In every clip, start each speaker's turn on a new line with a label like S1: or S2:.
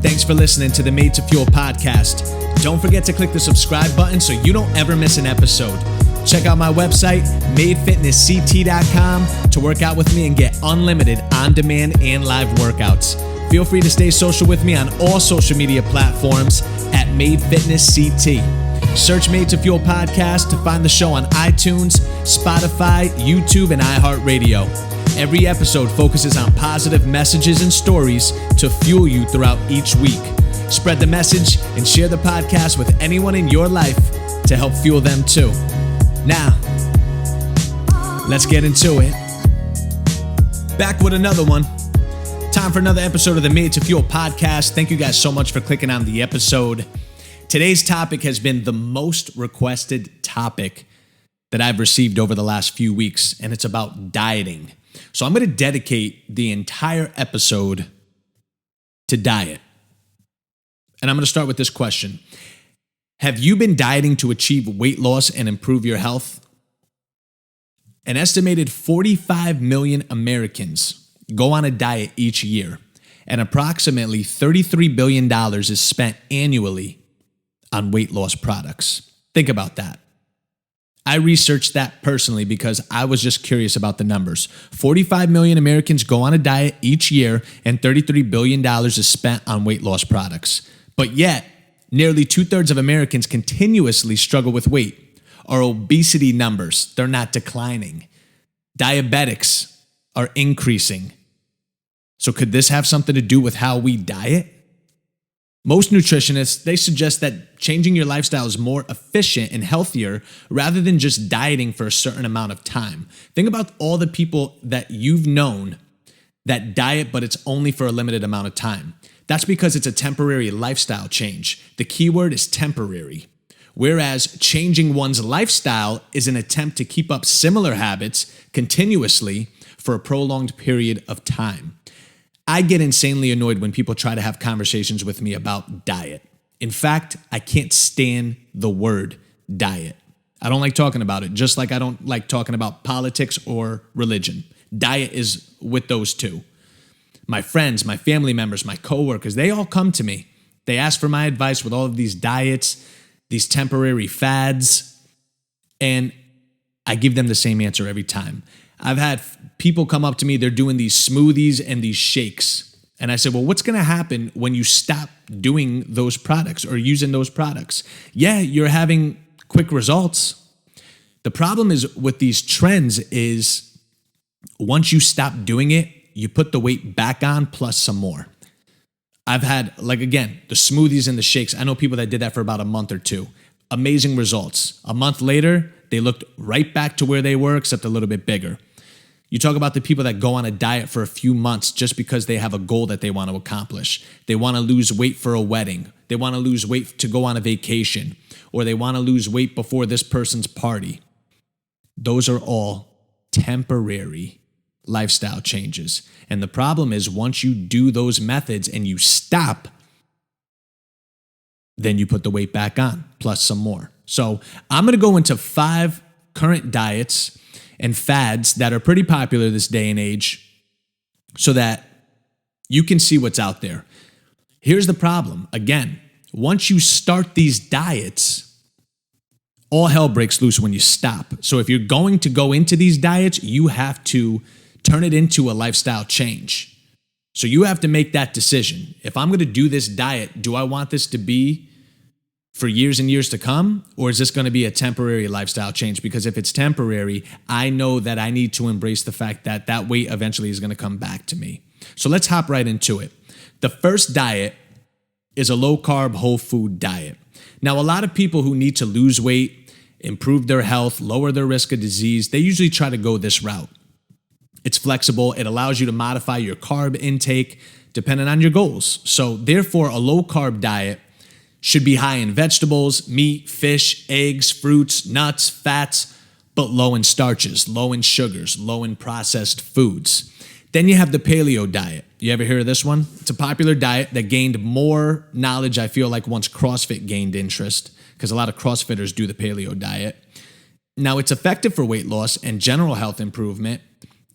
S1: Thanks for listening to the Made to Fuel podcast. Don't forget to click the subscribe button so you don't ever miss an episode. Check out my website, madefitnessct.com, to work out with me and get unlimited on-demand and live workouts. Feel free to stay social with me on all social media platforms at MadeFitnessCT. Search Made to Fuel podcast to find the show on iTunes, Spotify, YouTube, and iHeartRadio. Every episode focuses on positive messages and stories to fuel you throughout each week. Spread the message and share the podcast with anyone in your life to help fuel them too. Now, let's get into it. Back with another one. Time for another episode of the Made to Fuel podcast. Thank you guys so much for clicking on the episode. Today's topic has been the most requested topic that I've received over the last few weeks, and it's about dieting. So I'm going to dedicate the entire episode to diet. And I'm going to start with this question. Have you been dieting to achieve weight loss and improve your health? An estimated 45 million Americans go on a diet each year, and approximately $33 billion is spent annually on weight loss products. Think about that. I researched that personally because I was just curious about the numbers. 45 million Americans go on a diet each year, and $33 billion is spent on weight loss products. But yet, nearly 2/3 of Americans continuously struggle with weight. Our obesity numbers, they're not declining. Diabetics are increasing. So could this have something to do with how we diet? Most nutritionists, they suggest that changing your lifestyle is more efficient and healthier rather than just dieting for a certain amount of time. Think about all the people that you've known that diet, but it's only for a limited amount of time. That's because it's a temporary lifestyle change. The key word is temporary. Whereas changing one's lifestyle is an attempt to keep up similar habits continuously for a prolonged period of time. I get insanely annoyed when people try to have conversations with me about diet. In fact, I can't stand the word diet. I don't like talking about it, just like I don't like talking about politics or religion. Diet is with those two. My friends, my family members, my coworkers, they all come to me. They ask for my advice with all of these diets, these temporary fads, and I give them the same answer every time. I've had people come up to me, they're doing these smoothies and these shakes. And I said, well, what's going to happen when you stop doing those products or using those products? Yeah, you're having quick results. The problem is with these trends is once you stop doing it, you put the weight back on plus some more. I've had, like, again, the smoothies and the shakes. I know people that did that for about a month or two. Amazing results. A month later, they looked right back to where they were, except a little bit bigger. You talk about the people that go on a diet for a few months just because they have a goal that they want to accomplish. They want to lose weight for a wedding. They want to lose weight to go on a vacation, or they want to lose weight before this person's party. Those are all temporary lifestyle changes. And the problem is once you do those methods and you stop, then you put the weight back on, plus some more. So I'm going to go into 5 current diets and fads that are pretty popular this day and age so that you can see what's out there. Here's the problem. Again, once you start these diets, all hell breaks loose when you stop. So if you're going to go into these diets, you have to turn it into a lifestyle change. So you have to make that decision. If I'm going to do this diet, do I want this to be for years and years to come, or is this going to be a temporary lifestyle change? Because if it's temporary, I know that I need to embrace the fact that that weight eventually is going to come back to me. So let's hop right into it. The first diet is a low-carb, whole-food diet. Now, a lot of people who need to lose weight, improve their health, lower their risk of disease, they usually try to go this route. It's flexible. It allows you to modify your carb intake depending on your goals. So therefore, a low-carb diet should be high in vegetables, meat, fish, eggs, fruits, nuts, fats, but low in starches, low in sugars, low in processed foods. Then you have the paleo diet. You ever hear of this one? It's a popular diet that gained more knowledge, I feel like, once CrossFit gained interest, because a lot of CrossFitters do the paleo diet. Now, it's effective for weight loss and general health improvement.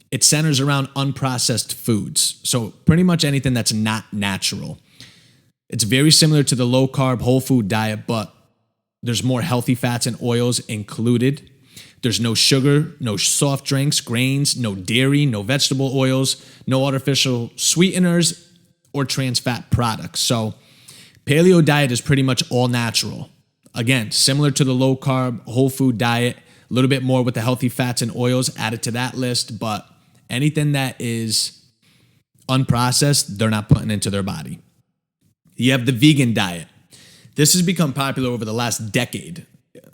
S1: It centers around unprocessed foods, so pretty much anything that's not natural. It's very similar to the low carb whole food diet, but there's more healthy fats and oils included. There's no sugar, no soft drinks, grains, no dairy, no vegetable oils, no artificial sweeteners or trans fat products. So paleo diet is pretty much all natural. Again, similar to the low carb whole food diet, a little bit more with the healthy fats and oils added to that list, but anything that is unprocessed, they're not putting into their body. You have the vegan diet. This has become popular over the last decade.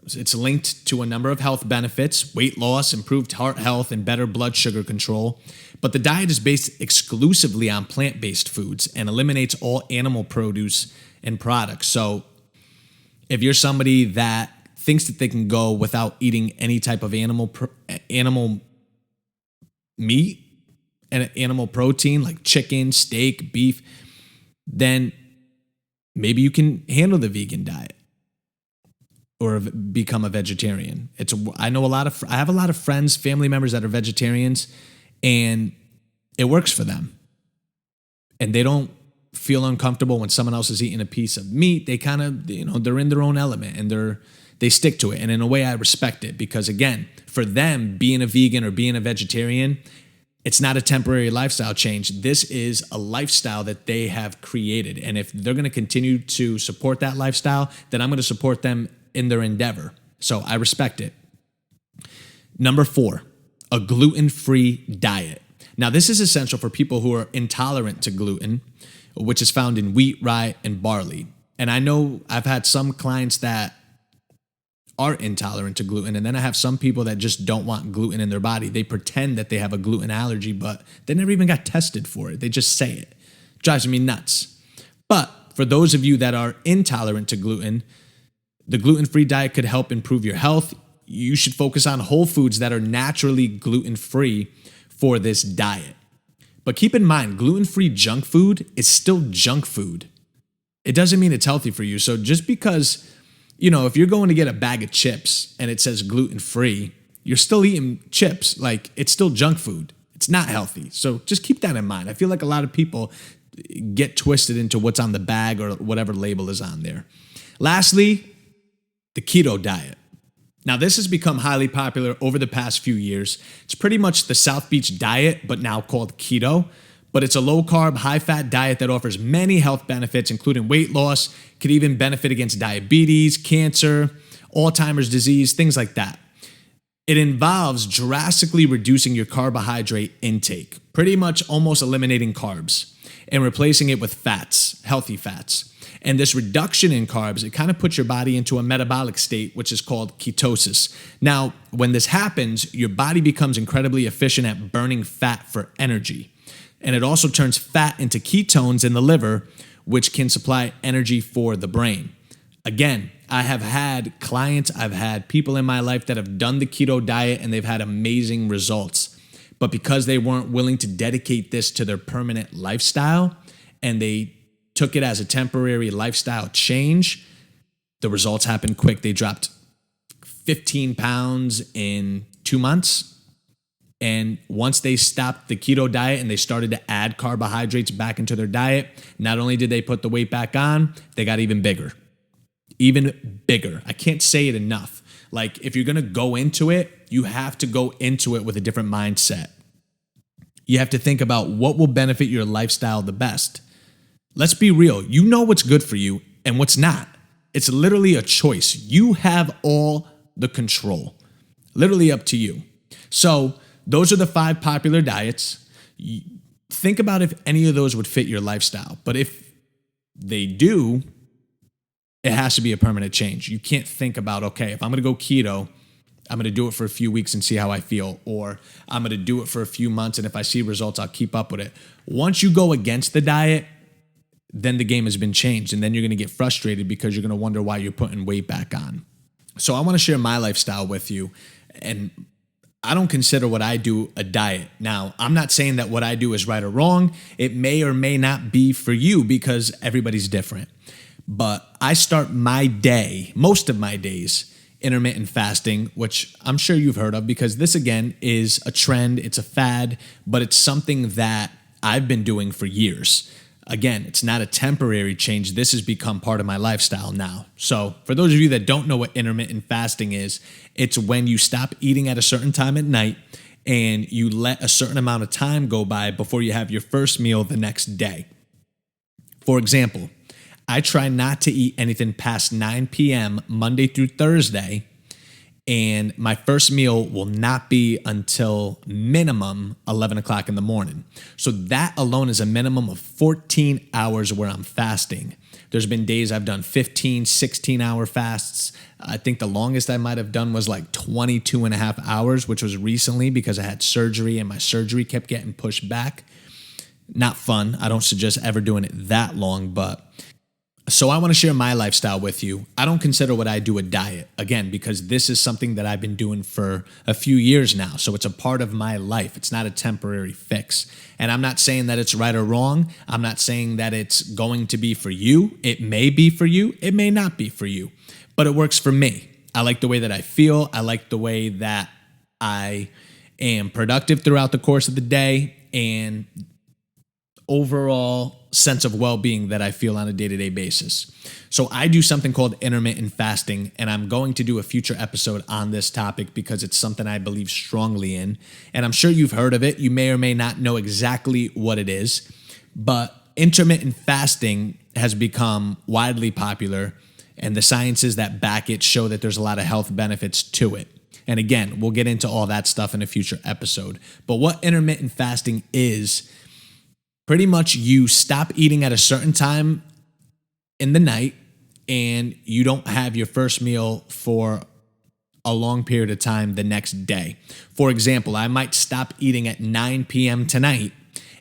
S1: It's linked to a number of health benefits, weight loss, improved heart health, and better blood sugar control. But the diet is based exclusively on plant-based foods and eliminates all animal produce and products. So if you're somebody that thinks that they can go without eating any type of animal meat and animal protein like chicken, steak, beef, then maybe you can handle the vegan diet or become a vegetarian. I have a lot of friends, family members that are vegetarians, and it works for them. And they don't feel uncomfortable when someone else is eating a piece of meat. They kind of, they're in their own element and they stick to it. And in a way, I respect it because, again, for them, being a vegan or being a vegetarian, it's not a temporary lifestyle change. This is a lifestyle that they have created. And if they're going to continue to support that lifestyle, then I'm going to support them in their endeavor. So I respect it. Number 4, a gluten-free diet. Now, this is essential for people who are intolerant to gluten, which is found in wheat, rye, and barley. And I know I've had some clients that are intolerant to gluten, and then I have some people that just don't want gluten in their body. They pretend that they have a gluten allergy, but they never even got tested for it. They just say it. Drives me nuts. But for those of you that are intolerant to gluten, the gluten-free diet could help improve your health. You should focus on whole foods that are naturally gluten-free for this diet. But keep in mind, gluten-free junk food is still junk food. It doesn't mean it's healthy for you. So just because, if you're going to get a bag of chips and it says gluten-free, you're still eating chips. Like, it's still junk food. It's not healthy. So just keep that in mind. I feel like a lot of people get twisted into what's on the bag or whatever label is on there. Lastly, the keto diet. Now, this has become highly popular over the past few years. It's pretty much the South Beach diet, but now called keto. But it's a low-carb, high-fat diet that offers many health benefits, including weight loss, could even benefit against diabetes, cancer, Alzheimer's disease, things like that. It involves drastically reducing your carbohydrate intake, pretty much almost eliminating carbs, and replacing it with fats, healthy fats. And this reduction in carbs, it kind of puts your body into a metabolic state, which is called ketosis. Now, when this happens, your body becomes incredibly efficient at burning fat for energy. And it also turns fat into ketones in the liver, which can supply energy for the brain. Again, I have had clients, I've had people in my life that have done the keto diet and they've had amazing results. But because they weren't willing to dedicate this to their permanent lifestyle and they took it as a temporary lifestyle change, the results happened quick. They dropped 15 pounds in 2 months. And once they stopped the keto diet and they started to add carbohydrates back into their diet, not only did they put the weight back on, they got even bigger. Even bigger. I can't say it enough. Like, if you're going to go into it, you have to go into it with a different mindset. You have to think about what will benefit your lifestyle the best. Let's be real. You know what's good for you and what's not. It's literally a choice. You have all the control. Literally up to you. So those are the 5 popular diets. Think about if any of those would fit your lifestyle. But if they do, it has to be a permanent change. You can't think about, okay, if I'm going to go keto, I'm going to do it for a few weeks and see how I feel. Or I'm going to do it for a few months, and if I see results, I'll keep up with it. Once you go against the diet, then the game has been changed. And then you're going to get frustrated because you're going to wonder why you're putting weight back on. So I want to share my lifestyle with you. And I don't consider what I do a diet. Now, I'm not saying that what I do is right or wrong. It may or may not be for you because everybody's different. But I start my day, most of my days, intermittent fasting, which I'm sure you've heard of because this, again, is a trend. It's a fad, but it's something that I've been doing for years. Again, it's not a temporary change. This has become part of my lifestyle now. So for those of you that don't know what intermittent fasting is, it's when you stop eating at a certain time at night and you let a certain amount of time go by before you have your first meal the next day. For example, I try not to eat anything past 9 p.m. Monday through Thursday, and my first meal will not be until minimum 11 o'clock in the morning. So that alone is a minimum of 14 hours where I'm fasting. There's been days I've done 15, 16-hour fasts. I think the longest I might have done was like 22 and a half hours, which was recently because I had surgery and my surgery kept getting pushed back. Not fun. I don't suggest ever doing it that long, but so I want to share my lifestyle with you. I don't consider what I do a diet, again, because this is something that I've been doing for a few years now. So it's a part of my life. It's not a temporary fix. And I'm not saying that it's right or wrong. I'm not saying that it's going to be for you. It may be for you. It may not be for you. But it works for me. I like the way that I feel. I like the way that I am productive throughout the course of the day, and overall sense of well-being that I feel on a day-to-day basis. So I do something called intermittent fasting, and I'm going to do a future episode on this topic because it's something I believe strongly in. And I'm sure you've heard of it. You may or may not know exactly what it is, but intermittent fasting has become widely popular, and the sciences that back it show that there's a lot of health benefits to it. And again, we'll get into all that stuff in a future episode. But what intermittent fasting is, pretty much you stop eating at a certain time in the night and you don't have your first meal for a long period of time the next day. For example, I might stop eating at 9 p.m. tonight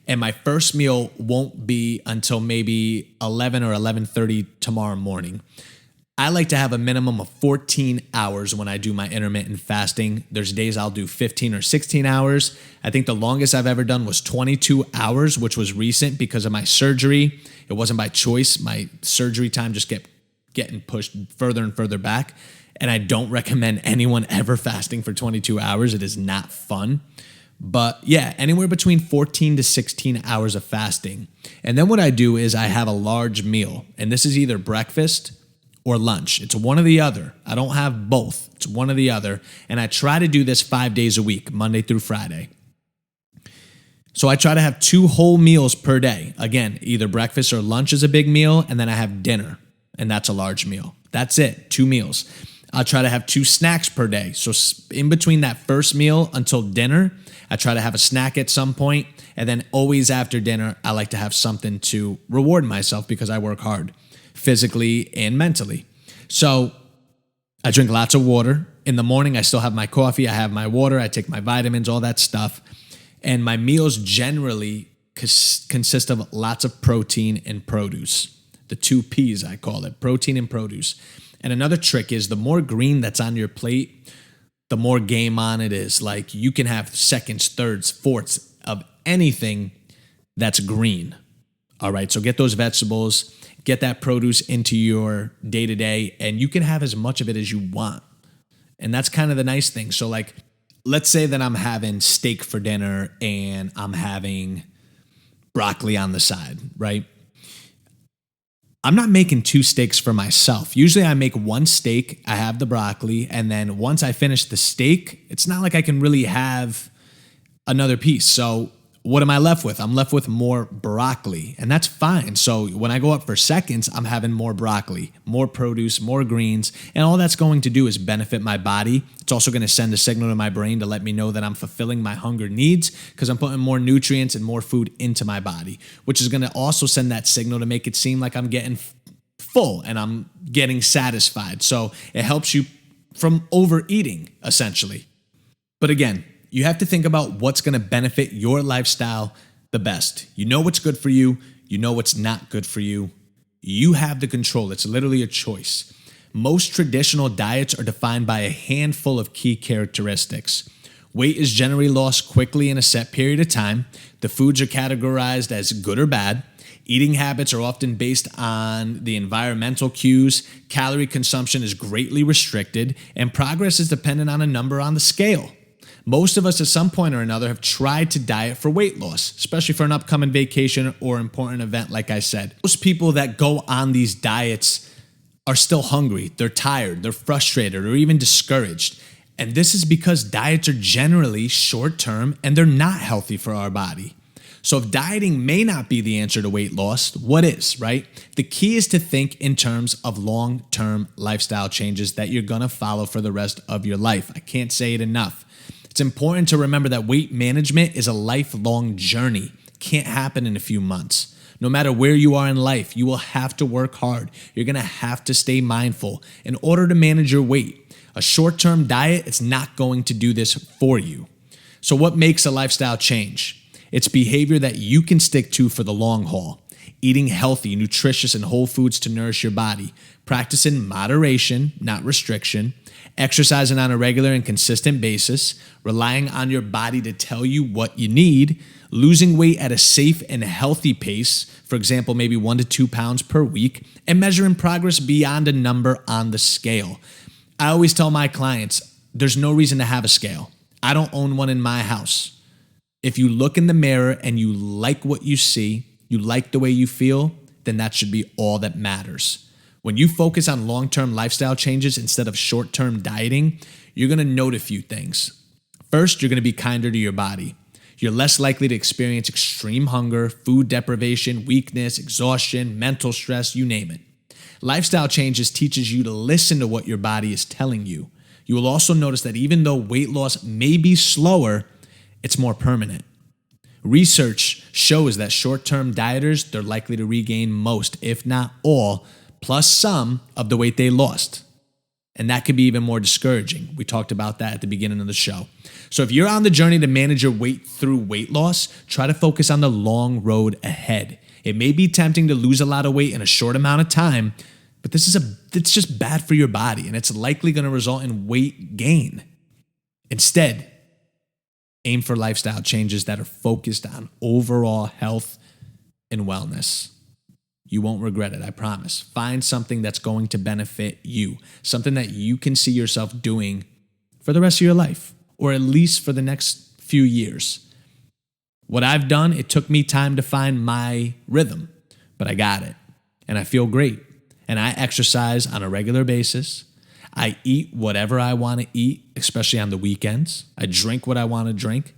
S1: and my first meal won't be until maybe 11 or 11:30 tomorrow morning. I like to have a minimum of 14 hours when I do my intermittent fasting. There's days I'll do 15 or 16 hours. I think the longest I've ever done was 22 hours, which was recent because of my surgery. It wasn't by choice. My surgery time just kept getting pushed further and further back. And I don't recommend anyone ever fasting for 22 hours. It is not fun. But yeah, anywhere between 14 to 16 hours of fasting. And then what I do is I have a large meal. And this is either breakfast or lunch. It's one or the other. I don't have both. It's one or the other. And I try to do this 5 days a week, Monday through Friday. So I try to have 2 whole meals per day. Again, either breakfast or lunch is a big meal, and then I have dinner, and that's a large meal. That's it, 2 meals. I'll try to have 2 snacks per day. So in between that first meal until dinner, I try to have a snack at some point, and then always after dinner, I like to have something to reward myself because I work hard, physically and mentally. So I drink lots of water. In the morning, I still have my coffee, I have my water, I take my vitamins, all that stuff. And my meals generally consist of lots of protein and produce. The 2 P's, I call it, protein and produce. And another trick is the more green that's on your plate, the more game on it is. Like you can have seconds, thirds, fourths of anything that's green. All right, so get those vegetables, get that produce into your day-to-day, and you can have as much of it as you want. And that's kind of the nice thing. So like, let's say that I'm having steak for dinner and I'm having broccoli on the side, right? I'm not making 2 steaks for myself. Usually I make 1 steak, I have the broccoli, and then once I finish the steak, it's not like I can really have another piece. So what am I left with? I'm left with more broccoli, and that's fine. So when I go up for seconds, I'm having more broccoli, more produce, more greens, and all that's going to do is benefit my body. It's also going to send a signal to my brain to let me know that I'm fulfilling my hunger needs because I'm putting more nutrients and more food into my body, which is going to also send that signal to make it seem like I'm getting full and I'm getting satisfied. So it helps you from overeating, essentially. But again, you have to think about what's going to benefit your lifestyle the best. You know what's good for you. You know what's not good for you. You have the control. It's literally a choice. Most traditional diets are defined by a handful of key characteristics. Weight is generally lost quickly in a set period of time. The foods are categorized as good or bad. Eating habits are often based on the environmental cues. Calorie consumption is greatly restricted, and progress is dependent on a number on the scale. Most of us at some point or another have tried to diet for weight loss, especially for an upcoming vacation or important event, like I said. Most people that go on these diets are still hungry, they're tired, they're frustrated, or even discouraged. And this is because diets are generally short-term and they're not healthy for our body. So if dieting may not be the answer to weight loss, what is, right? The key is to think in terms of long-term lifestyle changes that you're gonna follow for the rest of your life. I can't say it enough. It's important to remember that weight management is a lifelong journey. It can't happen in a few months. No matter where you are in life, you will have to work hard. You're gonna have to stay mindful in order to manage your weight. A short-term diet, it's not going to do this for you. So what makes a lifestyle change? It's behavior that you can stick to for the long haul. Eating healthy, nutritious, and whole foods to nourish your body. Practicing moderation, not restriction. Exercising on a regular and consistent basis. Relying on your body to tell you what you need. Losing weight at a safe and healthy pace. For example, maybe 1 to 2 pounds per week. And measuring progress beyond a number on the scale. I always tell my clients, there's no reason to have a scale. I don't own one in my house. If you look in the mirror and you like what you see, you like the way you feel, then that should be all that matters. When you focus on long-term lifestyle changes instead of short-term dieting, you're going to note a few things. First, you're going to be kinder to your body. You're less likely to experience extreme hunger, food deprivation, weakness, exhaustion, mental stress, you name it. Lifestyle changes teaches you to listen to what your body is telling you. You will also notice that even though weight loss may be slower, it's more permanent. Research shows that short-term dieters, they're likely to regain most, if not all, plus some of the weight they lost. And that could be even more discouraging. We talked about that at the beginning of the show. So if you're on the journey to manage your weight through weight loss, try to focus on the long road ahead. It may be tempting to lose a lot of weight in a short amount of time, but it's just bad for your body, and it's likely going to result in weight gain. Instead, aim for lifestyle changes that are focused on overall health and wellness. You won't regret it, I promise. Find something that's going to benefit you, something that you can see yourself doing for the rest of your life, or at least for the next few years. What I've done, it took me time to find my rhythm, but I got it, and I feel great. And I exercise on a regular basis. I eat whatever I want to eat, especially on the weekends. I drink what I want to drink.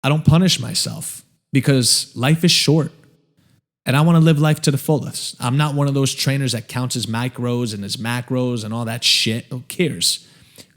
S1: I don't punish myself because life is short and I want to live life to the fullest. I'm not one of those trainers that counts his micros and his macros and all that shit. Who cares?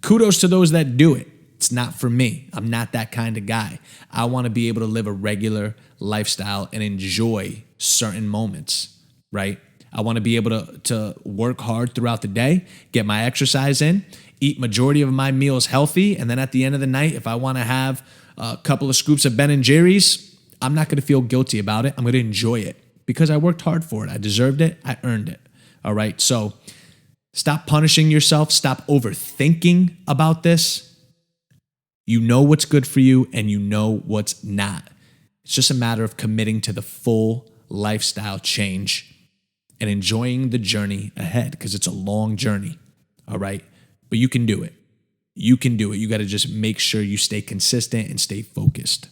S1: Kudos to those that do it. It's not for me. I'm not that kind of guy. I want to be able to live a regular lifestyle and enjoy certain moments, right? I want to be able to work hard throughout the day, get my exercise in, eat majority of my meals healthy, and then at the end of the night, if I want to have a couple of scoops of Ben & Jerry's, I'm not going to feel guilty about it. I'm going to enjoy it because I worked hard for it. I deserved it. I earned it. All right. So stop punishing yourself. Stop overthinking about this. You know what's good for you and you know what's not. It's just a matter of committing to the full lifestyle change and enjoying the journey ahead because it's a long journey, all right? But you can do it. You can do it. You got to just make sure you stay consistent and stay focused.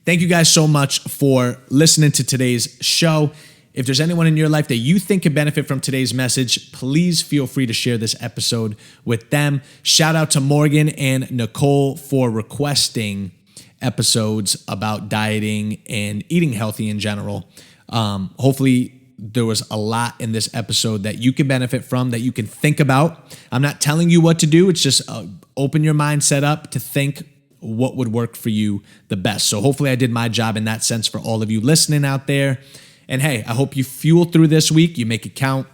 S1: Thank you guys so much for listening to today's show. If there's anyone in your life that you think could benefit from today's message, please feel free to share this episode with them. Shout out to Morgan and Nicole for requesting episodes about dieting and eating healthy in general. Hopefully, there was a lot in this episode that you can benefit from, that you can think about. I'm not telling you what to do. It's just open your mindset up to think what would work for you the best. So hopefully I did my job in that sense for all of you listening out there. And hey, I hope you fuel through this week. You make it count.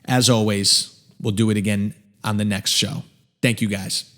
S1: As always, we'll do it again on the next show. Thank you guys.